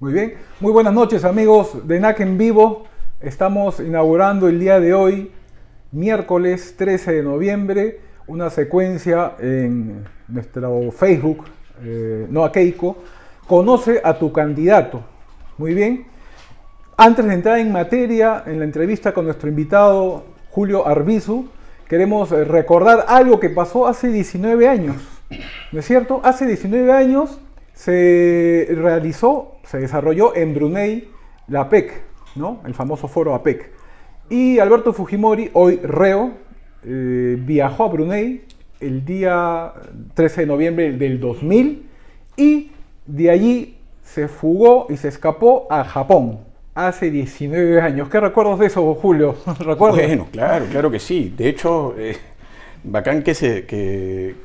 Muy bien, muy buenas noches amigos de NAC en vivo. Estamos inaugurando el día de hoy, miércoles 13 de noviembre, una secuencia en nuestro Facebook, Noa Keiko, conoce a tu candidato. Muy bien, antes de entrar en materia, en la entrevista con nuestro invitado Julio Arbizu, queremos recordar algo que pasó hace 19 años, ¿no es cierto? Hace 19 años se desarrolló en Brunei la APEC, ¿no? El famoso foro APEC. Y Alberto Fujimori, hoy reo, viajó a Brunei el día 13 de noviembre del 2000 y de allí se fugó y se escapó a Japón hace 19 años. ¿Qué recuerdas de eso, Julio? ¿Recuerdas? Bueno, claro que sí. De hecho, bacán que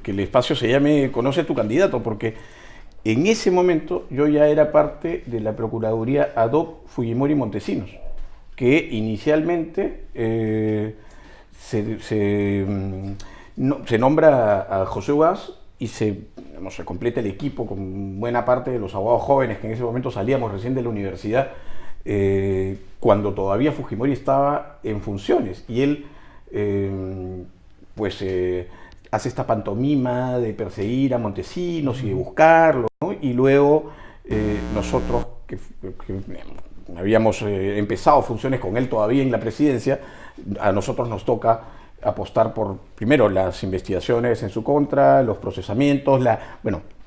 el espacio se llame Conoce a tu candidato, porque en ese momento yo ya era parte de la Procuraduría ad hoc Fujimori Montesinos, que inicialmente se nombra a José Ugaz y se completa el equipo con buena parte de los abogados jóvenes que en ese momento salíamos recién de la universidad, cuando todavía Fujimori estaba en funciones, y él hace esta pantomima de perseguir a Montesinos y de buscarlo, ¿no? Y luego nosotros que habíamos empezado funciones con él todavía en la presidencia, a nosotros nos toca apostar por, primero, las investigaciones en su contra, los procesamientos,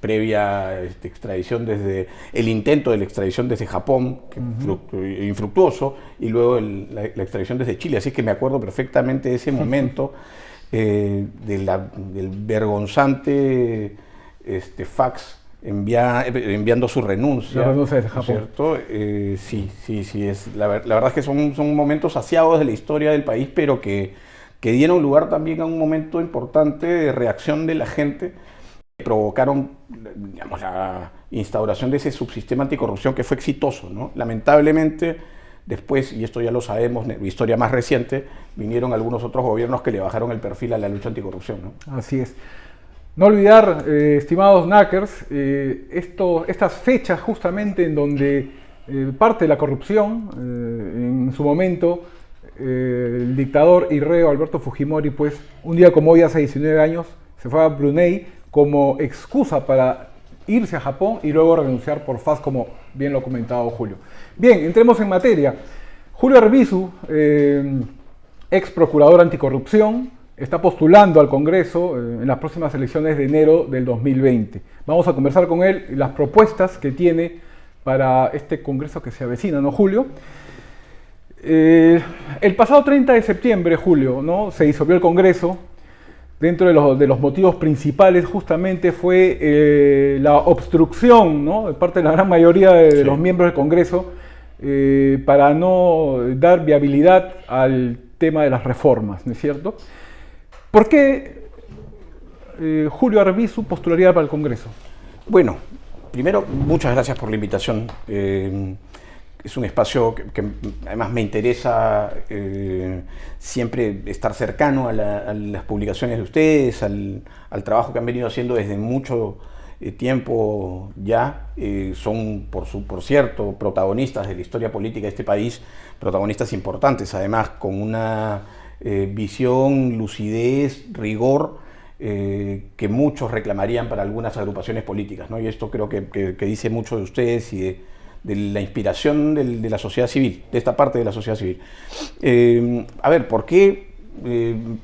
previa extradición desde el intento de la extradición desde Japón, infructuoso, y luego la extradición desde Chile. Así que me acuerdo perfectamente de ese momento, del vergonzante fax enviando su renuncia. La renuncia desde Japón. ¿Cierto? Sí, la verdad es que son momentos saciados de la historia del país, pero que dieron lugar también a un momento importante de reacción de la gente, que provocaron, digamos, la instauración de ese subsistema anticorrupción que fue exitoso, ¿no? Lamentablemente, después, y esto ya lo sabemos, historia más reciente, vinieron algunos otros gobiernos que le bajaron el perfil a la lucha anticorrupción, ¿no? Así es. No olvidar, estimados Nackers, estas fechas justamente en donde parte de la corrupción, en su momento, el dictador y reo Alberto Fujimori, pues un día como hoy, hace 19 años, se fue a Brunei como excusa para irse a Japón y luego renunciar por FAS, como bien lo ha comentado Julio. Bien, entremos en materia. Julio Arbizu, ex procurador anticorrupción, está postulando al Congreso en las próximas elecciones de enero del 2020. Vamos a conversar con él las propuestas que tiene para este Congreso que se avecina, ¿no, Julio? El pasado 30 de septiembre, Julio, ¿no?, se disolvió el Congreso. Dentro de los motivos principales justamente fue la obstrucción, ¿no?, de parte de la gran mayoría de los miembros del Congreso para no dar viabilidad al tema de las reformas, ¿no es cierto? ¿Por qué Julio Arbizu postularía para el Congreso? Bueno, primero, muchas gracias por la invitación. Es un espacio que además me interesa siempre estar cercano a las publicaciones de ustedes, al trabajo que han venido haciendo desde mucho tiempo ya. Son, por cierto, protagonistas de la historia política de este país, protagonistas importantes, además con una visión, lucidez, rigor, que muchos reclamarían para algunas agrupaciones políticas, ¿no? Y esto creo que dice mucho de ustedes y de la inspiración de la sociedad civil, de esta parte de la sociedad civil. ¿Por qué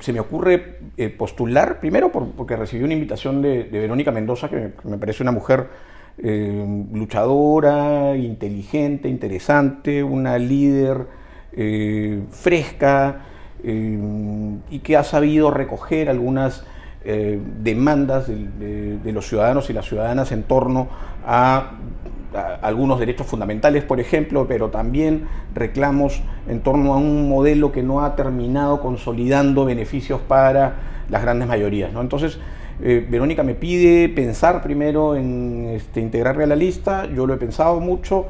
se me ocurre postular? Primero porque recibí una invitación de Verónica Mendoza, que me parece una mujer luchadora, inteligente, interesante, una líder fresca, y que ha sabido recoger algunas demandas de los ciudadanos y las ciudadanas en torno a algunos derechos fundamentales, por ejemplo, pero también reclamos en torno a un modelo que no ha terminado consolidando beneficios para las grandes mayorías, ¿no? Entonces, Verónica me pide pensar primero en integrarme a la lista. Yo lo he pensado mucho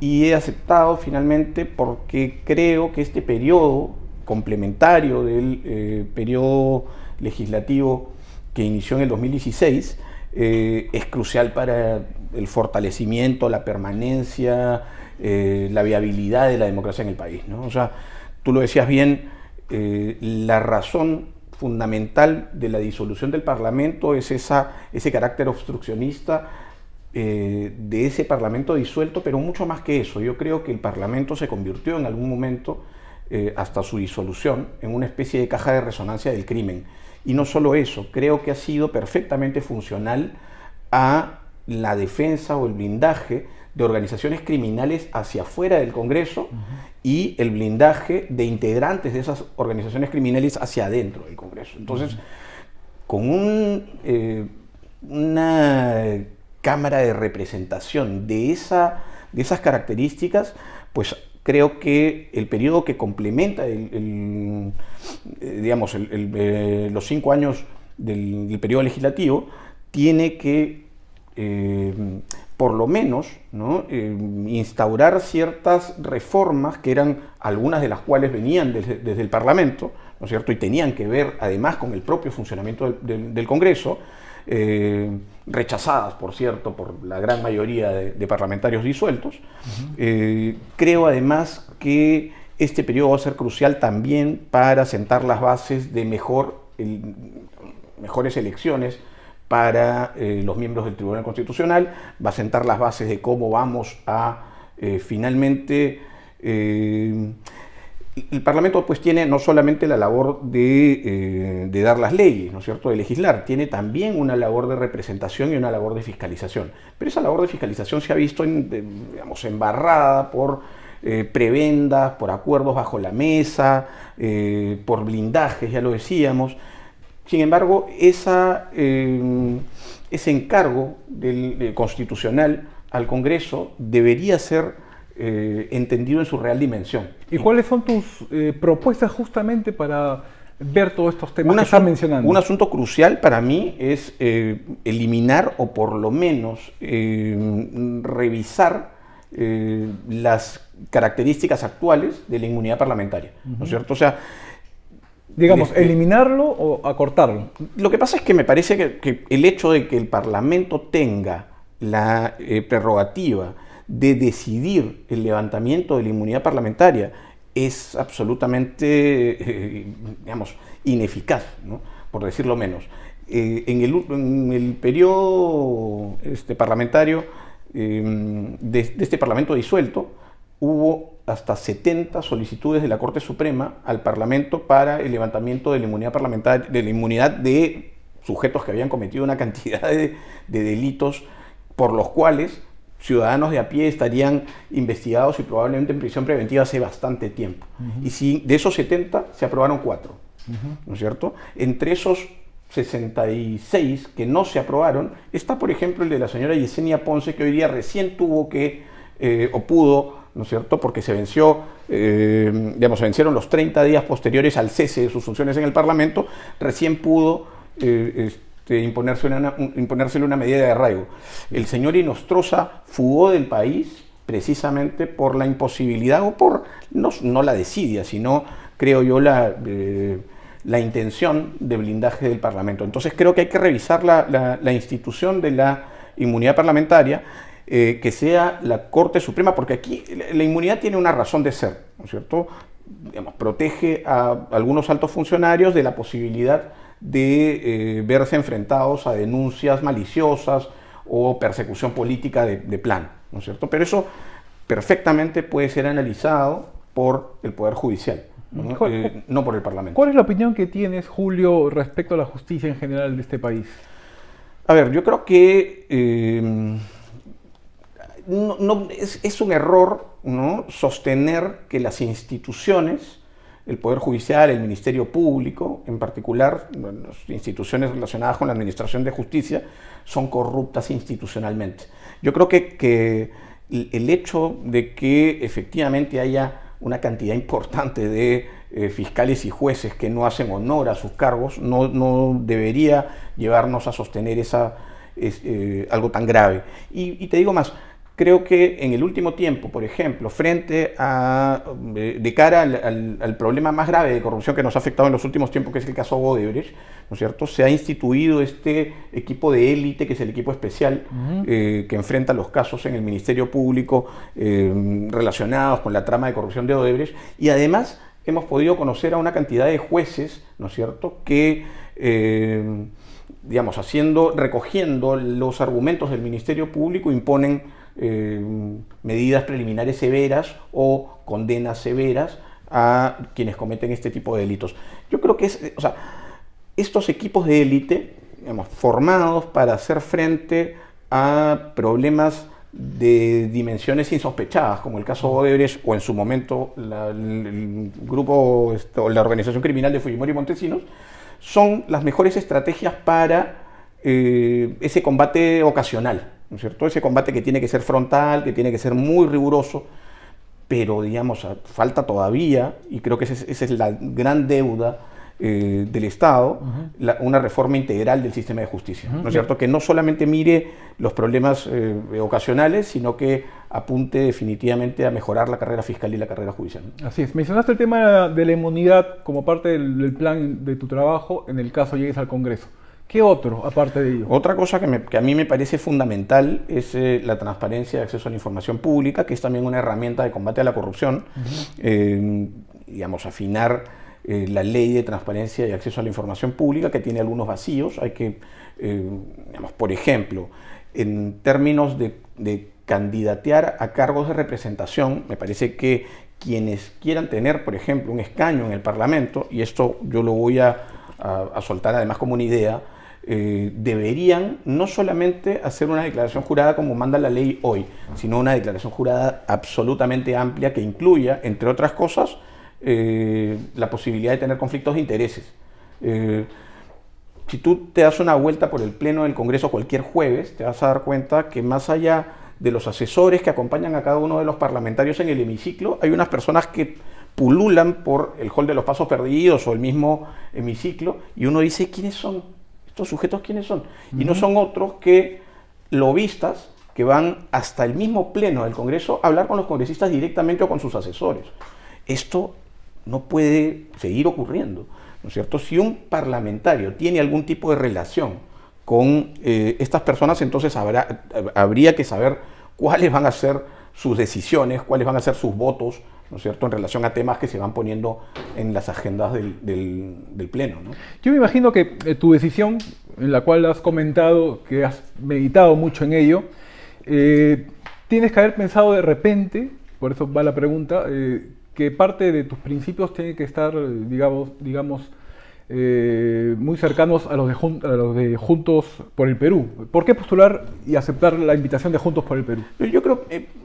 y he aceptado finalmente, porque creo que este periodo complementario del periodo legislativo que inició en el 2016 es crucial para el fortalecimiento, la permanencia, la viabilidad de la democracia en el país, ¿no? O sea, tú lo decías bien, la razón fundamental de la disolución del Parlamento es ese carácter obstruccionista de ese Parlamento disuelto, pero mucho más que eso. Yo creo que el Parlamento se convirtió en algún momento, hasta su disolución, en una especie de caja de resonancia del crimen. Y no solo eso, creo que ha sido perfectamente funcional a la defensa o el blindaje de organizaciones criminales hacia afuera del Congreso y el blindaje de integrantes de esas organizaciones criminales hacia adentro del Congreso. Entonces, con una cámara de representación de esas características, pues creo que el periodo que complementa los 5 años del periodo legislativo tiene que, por lo menos, ¿no?, instaurar ciertas reformas que eran algunas de las cuales venían desde el Parlamento, ¿no es cierto?, y tenían que ver además con el propio funcionamiento del Congreso, rechazadas, por cierto, por la gran mayoría de parlamentarios disueltos. Creo además que este periodo va a ser crucial también para sentar las bases de mejores elecciones para los miembros del Tribunal Constitucional, va a sentar las bases de cómo vamos a finalmente... el Parlamento pues tiene no solamente la labor de dar las leyes, ¿no es cierto?, de legislar, tiene también una labor de representación y una labor de fiscalización. Pero esa labor de fiscalización se ha visto embarrada por prebendas, por acuerdos bajo la mesa, por blindajes, ya lo decíamos. Sin embargo, ese encargo constitucional al Congreso debería ser entendido en su real dimensión. ¿Y cuáles son tus propuestas justamente para ver todos estos temas que estás mencionando? Un asunto crucial para mí es eliminar o por lo menos revisar las características actuales de la inmunidad parlamentaria, ¿no es cierto? O sea, digamos, eliminarlo o acortarlo. Lo que pasa es que me parece que el hecho de que el Parlamento tenga la prerrogativa de decidir el levantamiento de la inmunidad parlamentaria es absolutamente, ineficaz, ¿no?, por decirlo menos. En el periodo parlamentario de este Parlamento disuelto, hubo hasta 70 solicitudes de la Corte Suprema al Parlamento para el levantamiento de la inmunidad parlamentaria, de la inmunidad de sujetos que habían cometido una cantidad de delitos por los cuales ciudadanos de a pie estarían investigados y probablemente en prisión preventiva hace bastante tiempo. Y si de esos 70 se aprobaron 4, ¿no es cierto? Entre esos 66 que no se aprobaron está, por ejemplo, el de la señora Yesenia Ponce, que hoy día recién tuvo que, o pudo, ¿no es cierto?, porque se vencieron los 30 días posteriores al cese de sus funciones en el Parlamento, recién pudo imponérsele una medida de arraigo. El señor Inostroza fugó del país precisamente por la imposibilidad, o por, no la desidia, sino, creo yo, la intención de blindaje del Parlamento. Entonces creo que hay que revisar la institución de la inmunidad parlamentaria, que sea la Corte Suprema, porque aquí la inmunidad tiene una razón de ser, ¿no es cierto? Protege a algunos altos funcionarios de la posibilidad de verse enfrentados a denuncias maliciosas o persecución política de plano, ¿no es cierto? Pero eso perfectamente puede ser analizado por el Poder Judicial, ¿no? No por el Parlamento. ¿Cuál es la opinión que tienes, Julio, respecto a la justicia en general de este país? A ver, yo creo que es un error, ¿no?, sostener que las instituciones, el Poder Judicial, el Ministerio Público, en particular, las instituciones relacionadas con la administración de justicia, son corruptas institucionalmente. Yo creo que el hecho de que efectivamente haya una cantidad importante de fiscales y jueces que no hacen honor a sus cargos no debería llevarnos a sostener algo tan grave. Y te digo más, creo que en el último tiempo, por ejemplo, frente a, de cara al problema más grave de corrupción que nos ha afectado en los últimos tiempos, que es el caso Odebrecht, ¿no es cierto?, se ha instituido este equipo de élite, que es el equipo especial, que enfrenta los casos en el Ministerio Público relacionados con la trama de corrupción de Odebrecht, y además hemos podido conocer a una cantidad de jueces, ¿no es cierto?, que digamos, recogiendo los argumentos del Ministerio Público, imponen medidas preliminares severas o condenas severas a quienes cometen este tipo de delitos. Yo creo que o sea, estos equipos de élite, digamos, formados para hacer frente a problemas de dimensiones insospechadas, como el caso Odebrecht, o en su momento el grupo, la organización criminal de Fujimori y Montesinos, son las mejores estrategias para ese combate ocasional, ¿no es cierto? Ese combate que tiene que ser frontal, que tiene que ser muy riguroso, pero digamos, falta todavía, y creo que esa es la gran deuda del Estado, una reforma integral del sistema de justicia, ¿no es cierto? Que no solamente mire los problemas ocasionales, sino que apunte definitivamente a mejorar la carrera fiscal y la carrera judicial. Así es. Mencionaste el tema de la inmunidad como parte del plan de tu trabajo en el caso llegues al Congreso. ¿Qué otro, aparte de ello? Otra cosa que a mí me parece fundamental es la transparencia de acceso a la información pública, que es también una herramienta de combate a la corrupción. Digamos, afinar la ley de transparencia y acceso a la información pública, que tiene algunos vacíos. Hay que, digamos, por ejemplo, en términos de candidatear a cargos de representación, me parece que quienes quieran tener, por ejemplo, un escaño en el Parlamento, y esto yo lo voy a soltar además como una idea, deberían no solamente hacer una declaración jurada como manda la ley hoy, sino una declaración jurada absolutamente amplia que incluya, entre otras cosas, la posibilidad de tener conflictos de intereses. Si tú te das una vuelta por el Pleno del Congreso cualquier jueves, te vas a dar cuenta que más allá de los asesores que acompañan a cada uno de los parlamentarios en el hemiciclo, hay unas personas que pululan por el hall de los pasos perdidos o el mismo hemiciclo, y uno dice, ¿quiénes son? ¿Estos sujetos quiénes son? Y no son otros que lobistas que van hasta el mismo Pleno del Congreso a hablar con los congresistas directamente o con sus asesores. Esto no puede seguir ocurriendo, ¿no es cierto? Si un parlamentario tiene algún tipo de relación con estas personas, entonces habría que saber cuáles van a ser sus decisiones, cuáles van a ser sus votos, ¿no es cierto?, en relación a temas que se van poniendo en las agendas del Pleno, ¿no? Yo me imagino que tu decisión, en la cual has comentado que has meditado mucho en ello, tienes que haber pensado de repente, por eso va la pregunta, que parte de tus principios tiene que estar, digamos, muy cercanos a los de Juntos por el Perú. ¿Por qué postular y aceptar la invitación de Juntos por el Perú? Yo creo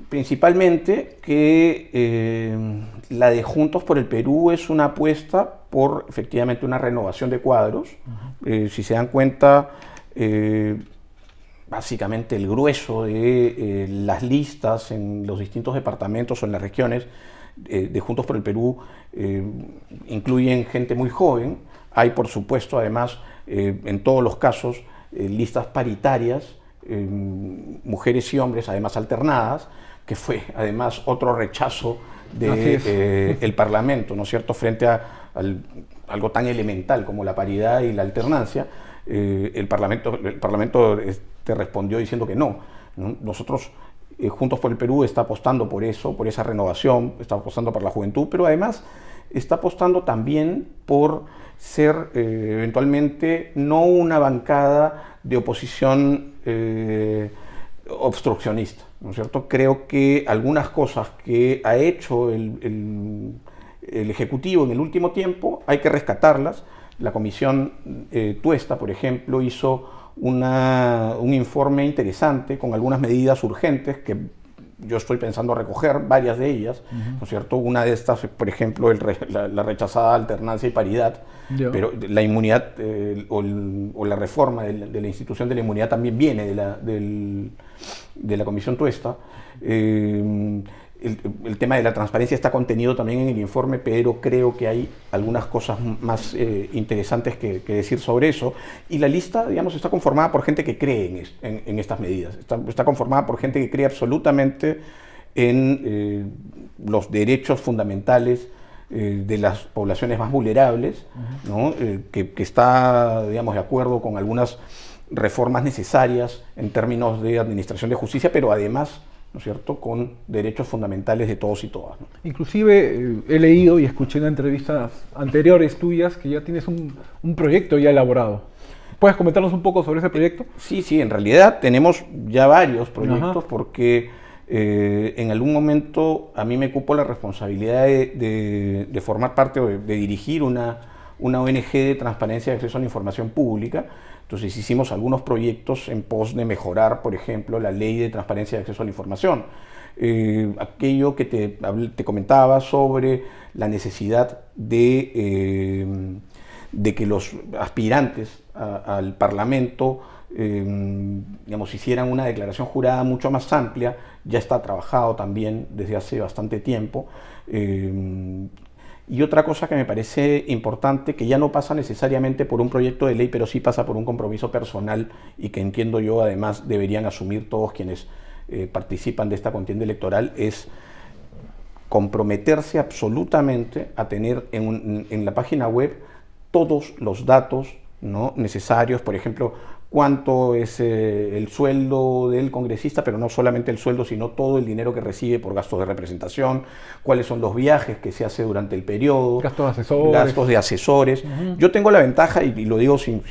principalmente que la de Juntos por el Perú es una apuesta por efectivamente una renovación de cuadros. Si se dan cuenta, básicamente el grueso de las listas en los distintos departamentos o en las regiones de Juntos por el Perú incluyen gente muy joven. Hay, por supuesto, además, en todos los casos, listas paritarias, mujeres y hombres, además alternadas, que fue además otro rechazo del Parlamento, ¿no es cierto?, frente a algo tan elemental como la paridad y la alternancia. El Parlamento respondió diciendo que no, ¿no? Nosotros, Juntos por el Perú, está apostando por eso, por esa renovación, está apostando por la juventud, pero además está apostando también por ser eventualmente no una bancada de oposición obstruccionista, ¿no es cierto? Creo que algunas cosas que ha hecho el Ejecutivo en el último tiempo hay que rescatarlas. La Comisión Tuesta, por ejemplo, hizo un informe interesante con algunas medidas urgentes que yo estoy pensando recoger, varias de ellas, ¿no es cierto? Una de estas, por ejemplo, la rechazada alternancia y paridad, pero la inmunidad o la reforma de la institución de la inmunidad también viene de la Comisión Tuesta. el tema de la transparencia está contenido también en el informe, pero creo que hay algunas cosas más interesantes que decir sobre eso. Y la lista, digamos, está conformada por gente que cree en estas medidas. Está conformada por gente que cree absolutamente en los derechos fundamentales de las poblaciones más vulnerables, ¿no? Que está, digamos, de acuerdo con algunas reformas necesarias en términos de administración de justicia, pero además, ¿no es cierto?, con derechos fundamentales de todos y todas, ¿no? Inclusive he leído y escuché en entrevistas anteriores tuyas que ya tienes un proyecto ya elaborado. ¿Puedes comentarnos un poco sobre ese proyecto? Sí, en realidad tenemos ya varios proyectos. Porque en algún momento a mí me cupo la responsabilidad de formar parte o de dirigir una ONG de transparencia y acceso a la información pública. Entonces hicimos algunos proyectos en pos de mejorar, por ejemplo, la ley de transparencia y acceso a la información. Aquello que te comentaba sobre la necesidad de que los aspirantes al Parlamento digamos, hicieran una declaración jurada mucho más amplia, ya está trabajado también desde hace bastante tiempo. Y otra cosa que me parece importante, que ya no pasa necesariamente por un proyecto de ley, pero sí pasa por un compromiso personal y que entiendo yo además deberían asumir todos quienes participan de esta contienda electoral, es comprometerse absolutamente a tener en la página web todos los datos, ¿no?, necesarios. Por ejemplo, cuánto es el sueldo del congresista, pero no solamente el sueldo, sino todo el dinero que recibe por gastos de representación, cuáles son los viajes que se hace durante el periodo, gastos de asesores. Yo tengo la ventaja, y lo digo sin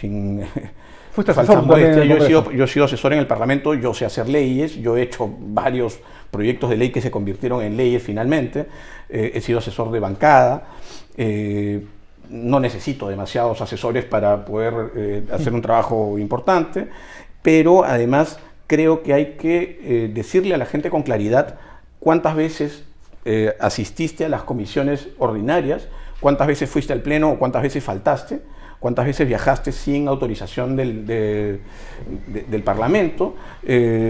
Fuiste asesor modestia, yo he sido asesor en el Parlamento, yo sé hacer leyes, yo he hecho varios proyectos de ley que se convirtieron en leyes finalmente, he sido asesor de bancada, no necesito demasiados asesores para poder hacer un trabajo importante, pero además creo que hay que decirle a la gente con claridad cuántas veces asististe a las comisiones ordinarias, cuántas veces fuiste al pleno o cuántas veces faltaste, cuántas veces viajaste sin autorización del Parlamento,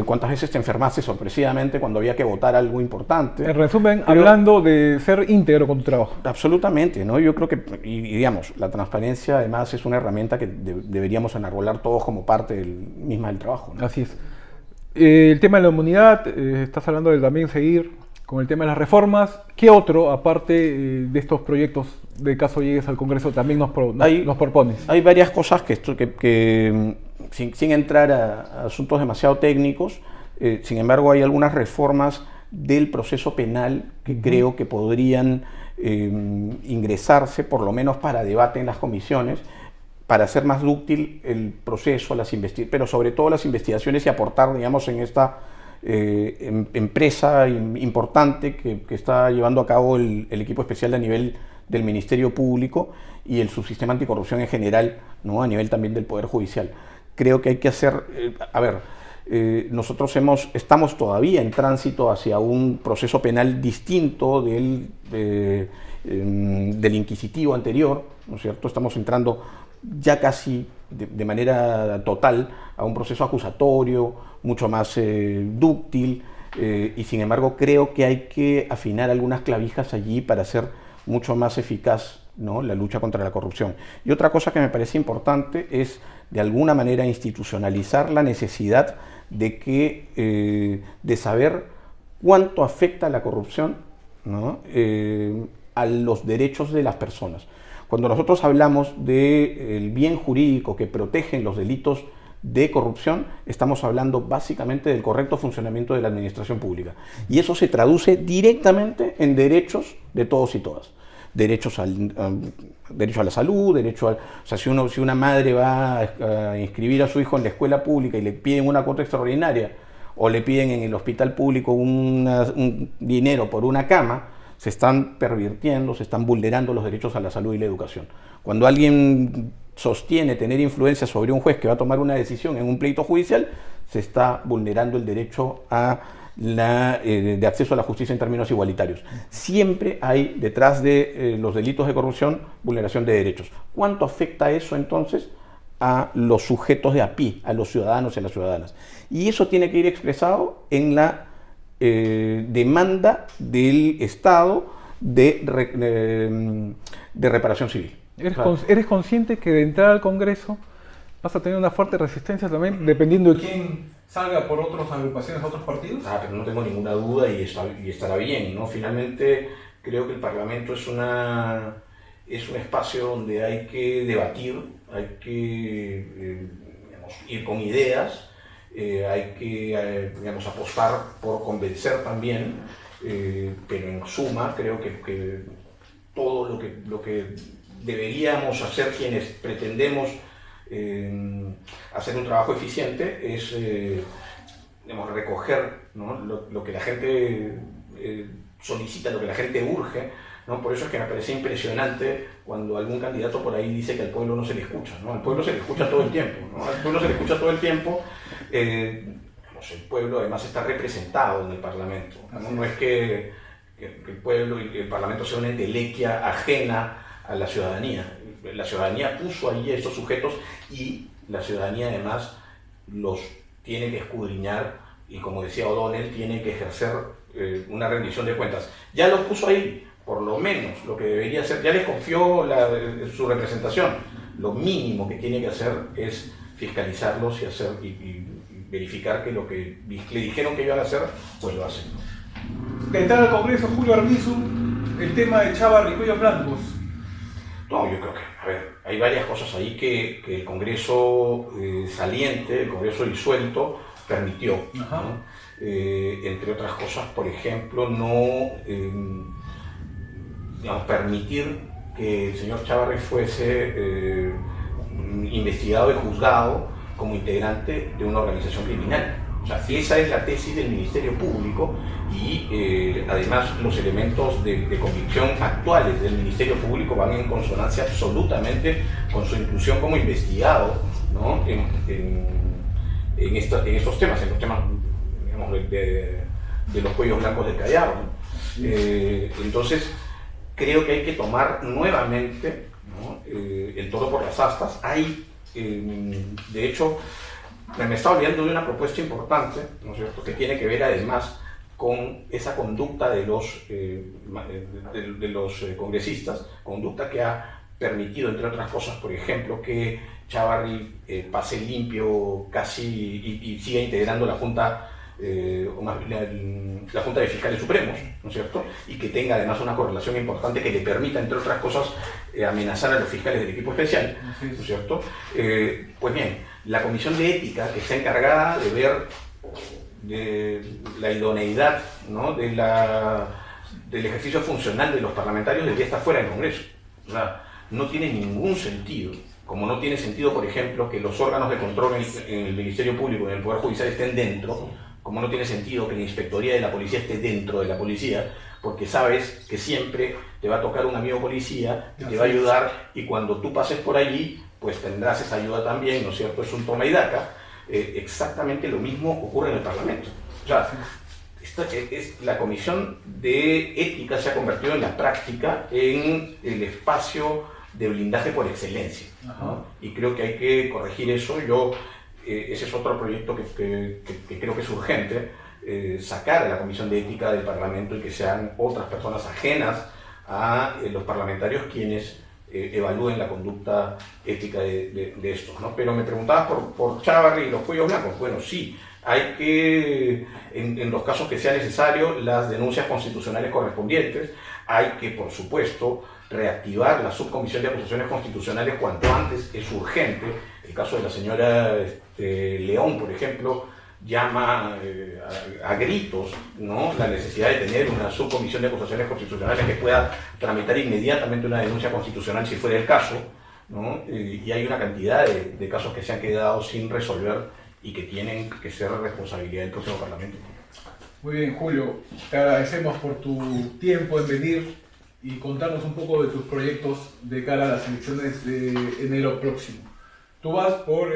cuántas veces te enfermaste sorpresivamente cuando había que votar algo importante. En resumen, hablando de ser íntegro con tu trabajo. Absolutamente, ¿no? Yo creo que, y digamos, la transparencia además es una herramienta que deberíamos enarbolar todos como parte misma del trabajo, ¿no? Así es. El tema de la inmunidad, estás hablando de también seguir con el tema de las reformas. ¿Qué otro, aparte de estos proyectos, de caso llegues al Congreso, también nos propones? Hay varias cosas que sin entrar a asuntos demasiado técnicos, sin embargo hay algunas reformas del proceso penal que creo que podrían ingresarse, por lo menos para debate en las comisiones, para hacer más dúctil el proceso, pero sobre todo las investigaciones, y aportar, digamos, en esta empresa importante que está llevando a cabo el equipo especial a nivel del Ministerio Público y el subsistema anticorrupción en general, ¿no?, a nivel también del Poder Judicial. Creo que hay que hacer, nosotros estamos todavía en tránsito hacia un proceso penal distinto del inquisitivo anterior, ¿no es cierto? Estamos entrando ya casi de manera total a un proceso acusatorio, mucho más dúctil, y sin embargo creo que hay que afinar algunas clavijas allí para hacer mucho más eficaz, ¿no?, la lucha contra la corrupción. Y otra cosa que me parece importante es, de alguna manera, institucionalizar la necesidad de saber cuánto afecta la corrupción, ¿no?, a los derechos de las personas. Cuando nosotros hablamos del bien jurídico que protegen los delitos de corrupción, estamos hablando básicamente del correcto funcionamiento de la administración pública. Y eso se traduce directamente en derechos de todos y todas. Derecho a la salud, o sea, si una madre va a inscribir a su hijo en la escuela pública y le piden una cuota extraordinaria, o le piden en el hospital público un dinero por una cama, se están pervirtiendo, se están vulnerando los derechos a la salud y la educación. Cuando alguien sostiene tener influencia sobre un juez que va a tomar una decisión en un pleito judicial, se está vulnerando el derecho de acceso a la justicia en términos igualitarios. Siempre hay detrás de los delitos de corrupción vulneración de derechos. ¿Cuánto afecta eso entonces a los sujetos de a pie, a los ciudadanos y a las ciudadanas? Y eso tiene que ir expresado en la demanda del Estado de reparación civil. ¿Eres consciente que de entrar al Congreso vas a tener una fuerte resistencia también, dependiendo de quién salga por otras agrupaciones, otros partidos? Pero no tengo ninguna duda y estará bien, ¿no? Finalmente, creo que el Parlamento es un espacio donde hay que debatir, hay que ir con ideas, hay que apostar por convencer también, pero en suma creo que todo lo que deberíamos hacer quienes pretendemos hacer un trabajo eficiente es recoger, ¿no? lo que la gente solicita, lo que la gente urge, ¿no? Por eso es que me parece impresionante cuando algún candidato por ahí dice que al pueblo no se le escucha, ¿no? Al pueblo se le escucha todo el tiempo, ¿no? Al pueblo se le escucha todo el tiempo. El pueblo además está representado en el Parlamento, ¿no? No es que el pueblo y el Parlamento sea una entelequia ajena a la ciudadanía. La ciudadanía puso ahí a estos sujetos y la ciudadanía además los tiene que escudriñar y, como decía O'Donnell, tiene que ejercer una rendición de cuentas. Ya los puso ahí, por lo menos lo que debería hacer, ya les confió su representación. Lo mínimo que tiene que hacer es fiscalizarlos y verificar que lo que le dijeron que iban a hacer, pues lo hacen. De entrar al Congreso, Julio Arbizu, el tema de Chávarri y Cuellos Blancos. No, yo creo que, hay varias cosas ahí que el Congreso saliente, el Congreso disuelto, permitió, ¿no? Entre otras cosas, por ejemplo, no permitir que el señor Chávarri fuese investigado y juzgado como integrante de una organización criminal. O sea, esa es la tesis del Ministerio Público y además los elementos de convicción actuales del Ministerio Público van en consonancia absolutamente con su inclusión como investigado, ¿no? en estos temas, en los temas, digamos, de los cuellos blancos del Callao, ¿no? Entonces, creo que hay que tomar nuevamente, ¿no? El toro por las astas. De hecho, me estaba olvidando de una propuesta importante, ¿no es cierto?, que tiene que ver además con esa conducta de los congresistas, conducta que ha permitido, entre otras cosas, por ejemplo, que Chávarri pase limpio casi y siga integrando la Junta, la Junta de Fiscales Supremos, ¿no es cierto?, y que tenga además una correlación importante que le permita, entre otras cosas, amenazar a los fiscales del equipo especial, ¿no es cierto? Pues bien, la Comisión de Ética, que está encargada de ver la idoneidad, ¿no?, del ejercicio funcional de los parlamentarios, debería estar fuera del Congreso. O sea, no tiene ningún sentido, como no tiene sentido, por ejemplo, que los órganos de control en el Ministerio Público y en el Poder Judicial estén dentro, como no tiene sentido que la Inspectoría de la Policía esté dentro de la Policía, porque sabes que siempre te va a tocar un amigo policía que te va a ayudar, y cuando tú pases por allí, pues tendrás esa ayuda también, ¿no es cierto? Es un toma y daca. Exactamente lo mismo ocurre en el Parlamento. O sea, la Comisión de Ética se ha convertido en la práctica en el espacio de blindaje por excelencia, ¿no? Y creo que hay que corregir eso. Ese es otro proyecto que creo que es urgente, sacar a la Comisión de Ética del Parlamento y que sean otras personas ajenas a los parlamentarios quienes evalúen la conducta ética de estos, ¿no? Pero me preguntabas por Chávarri y los cuellos blancos. Bueno, sí, hay que, en los casos que sea necesario, las denuncias constitucionales correspondientes. Hay que, por supuesto, reactivar la subcomisión de acusaciones constitucionales cuanto antes, es urgente. El caso de la señora León, por ejemplo, llama a gritos, ¿no?, la necesidad de tener una subcomisión de acusaciones constitucionales que pueda tramitar inmediatamente una denuncia constitucional si fuera el caso, ¿no? Y hay una cantidad de casos que se han quedado sin resolver y que tienen que ser responsabilidad del próximo Parlamento. Muy bien, Julio, te agradecemos por tu tiempo en venir y contarnos un poco de tus proyectos de cara a las elecciones de enero próximo. Tú vas por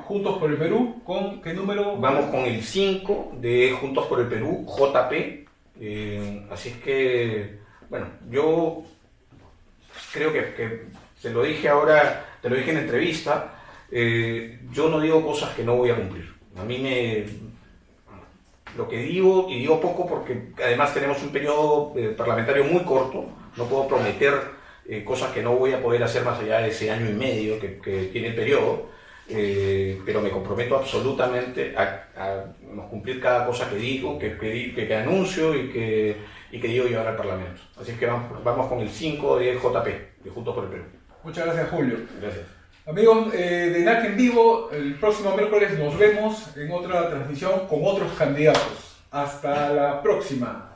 Juntos por el Perú, ¿con qué número? Vamos con el 5 de Juntos por el Perú, JP. Así es que, bueno, yo creo que te lo dije ahora, te lo dije en entrevista, yo no digo cosas que no voy a cumplir. A mí lo que digo, y digo poco porque además tenemos un periodo parlamentario muy corto, no puedo prometer cosas que no voy a poder hacer más allá de ese año y medio que tiene el periodo, pero me comprometo absolutamente a cumplir cada cosa que digo, que anuncio y que digo llevar al Parlamento. Así que vamos con el 5 de JP, de Juntos por el Perú. Muchas gracias, Julio. Gracias. Amigos de NAC en vivo, el próximo miércoles nos vemos en otra transmisión con otros candidatos. Hasta la próxima.